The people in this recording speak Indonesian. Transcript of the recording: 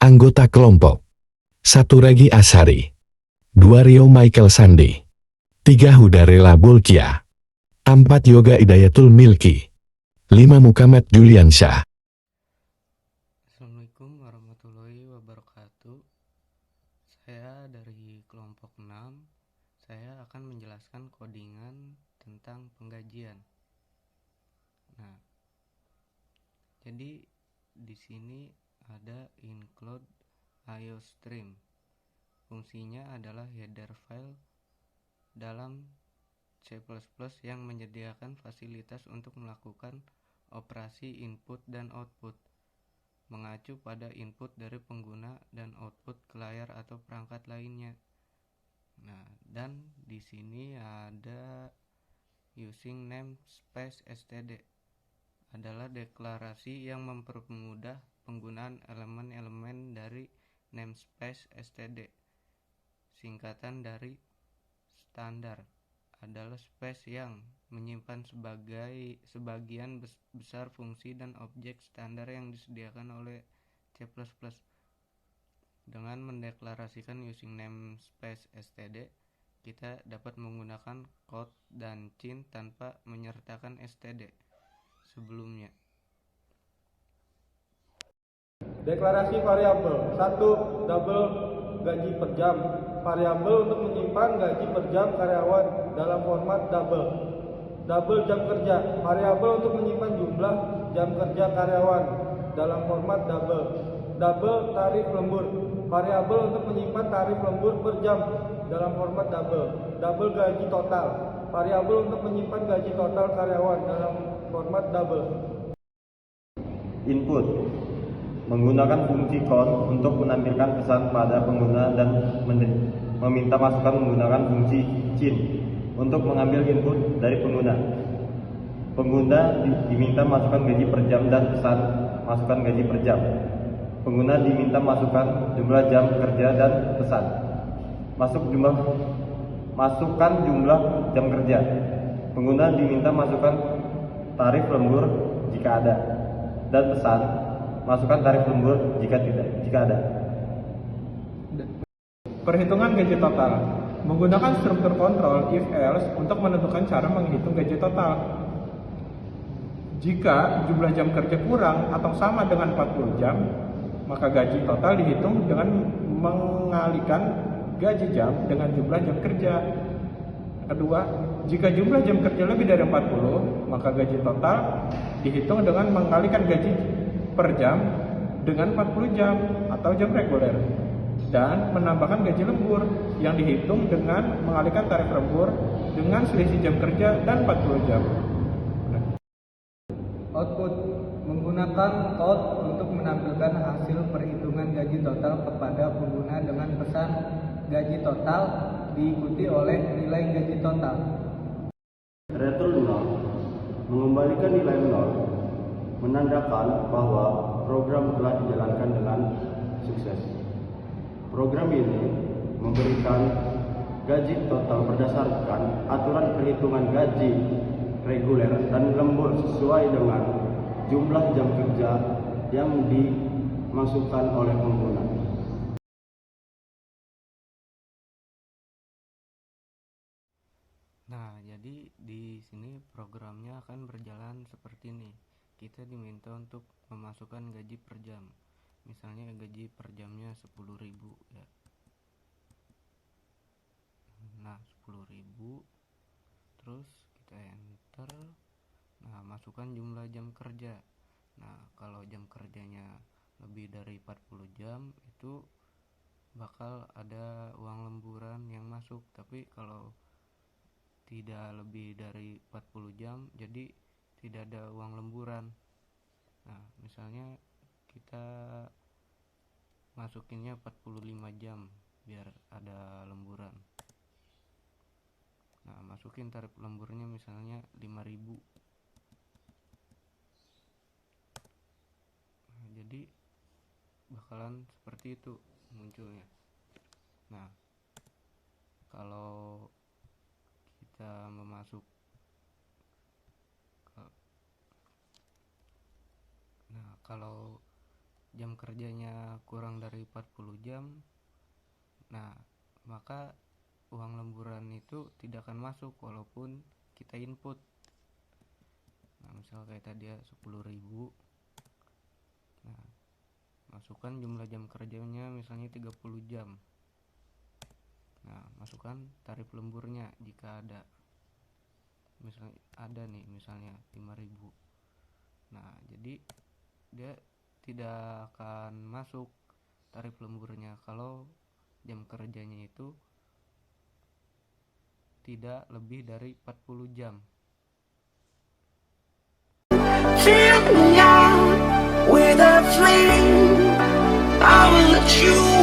Anggota kelompok 1 Regi Ashari, 2 Rio Michael Sandi, 3 Hudarela Bulkia, 4 Yoga Idayatul Milki, 5 Muhammad Juliansyah. Assalamualaikum warahmatullahi wabarakatuh. Saya dari kelompok 6. Saya akan menjelaskan codingan tentang penggajian. Nah, jadi di sini ada include IOStream. Fungsinya adalah header file dalam C++ yang menyediakan fasilitas untuk melakukan operasi input dan output, mengacu pada input dari pengguna dan output ke layar atau perangkat lainnya. Nah, dan di sini ada using namespace std adalah deklarasi yang mempermudah penggunaan elemen-elemen dari namespace std. Singkatan dari standar adalah space yang menyimpan sebagian besar fungsi dan objek standar yang disediakan oleh C++. Dengan mendeklarasikan using namespace std, kita dapat menggunakan code dan cin tanpa menyertakan std sebelumnya. Deklarasi variabel 1. Double gaji per jam. Variabel untuk menyimpan gaji per jam karyawan dalam format double. Double jam kerja. Variabel untuk menyimpan jumlah jam kerja karyawan dalam format double. Double tarif lembur. Variabel untuk menyimpan tarif lembur per jam dalam format double. Double gaji total. Variabel untuk menyimpan gaji total karyawan dalam format double. Input menggunakan fungsi count untuk menampilkan pesan pada pengguna dan meminta masukan menggunakan fungsi cin untuk mengambil input dari pengguna. Pengguna diminta masukkan gaji per jam dan pesan masukkan gaji per jam. Pengguna diminta masukkan jumlah jam kerja dan pesan masukkan jumlah jam kerja. Pengguna diminta masukkan tarif lembur jika ada, dan pesan masukkan tarif lembur jika ada. Perhitungan gaji total menggunakan struktur kontrol if else untuk menentukan cara menghitung gaji total. Jika jumlah jam kerja kurang atau sama dengan 40 jam, maka gaji total dihitung dengan mengalihkan gaji jam dengan jumlah jam kerja. Kedua, jika jumlah jam kerja lebih dari 40, maka gaji total dihitung dengan mengalihkan gaji per jam dengan 40 jam atau jam reguler, dan menambahkan gaji lembur yang dihitung dengan mengalihkan tarif lembur dengan selisih jam kerja dan 40 jam. Output menggunakan code untuk menampilkan hasil perhitungan gaji total kepada pengguna dengan pesan gaji total diikuti oleh nilai gaji total. Return 0 mengembalikan nilai 0 menandakan bahwa program telah dijalankan dengan sukses. Program ini memberikan gaji total berdasarkan aturan perhitungan gaji reguler dan lembur sesuai dengan jumlah jam kerja yang dimasukkan oleh pengguna. Nah, jadi di sini programnya akan berjalan seperti ini. Kita diminta untuk memasukkan gaji per jam. Misalnya gaji per jamnya 10.000 ya. Nah, 10.000, terus kita enter. Nah, masukkan jumlah jam kerja. Nah, kalau jam kerjanya lebih dari 40 jam itu bakal ada uang lemburan yang masuk. Tapi kalau tidak lebih dari 40 jam, jadi tidak ada uang lemburan. Nah, misalnya kita masukinnya 45 jam biar ada lemburan. Nah, masukin tarif lemburnya misalnya 5.000. Nah, jadi bakalan seperti itu munculnya. Nah, kalau kita kalau jam kerjanya kurang dari 40 jam, nah maka uang lemburan itu tidak akan masuk walaupun kita input. Nah misal kayak tadi ya 10.000, nah masukkan jumlah jam kerjanya misalnya 30 jam, nah masukkan tarif lemburnya jika ada, misalnya ada nih misalnya 5.000, nah jadi dia tidak akan masuk tarif lemburnya kalau jam kerjanya itu tidak lebih dari 40 jam. Fill me out with a flame. I will let you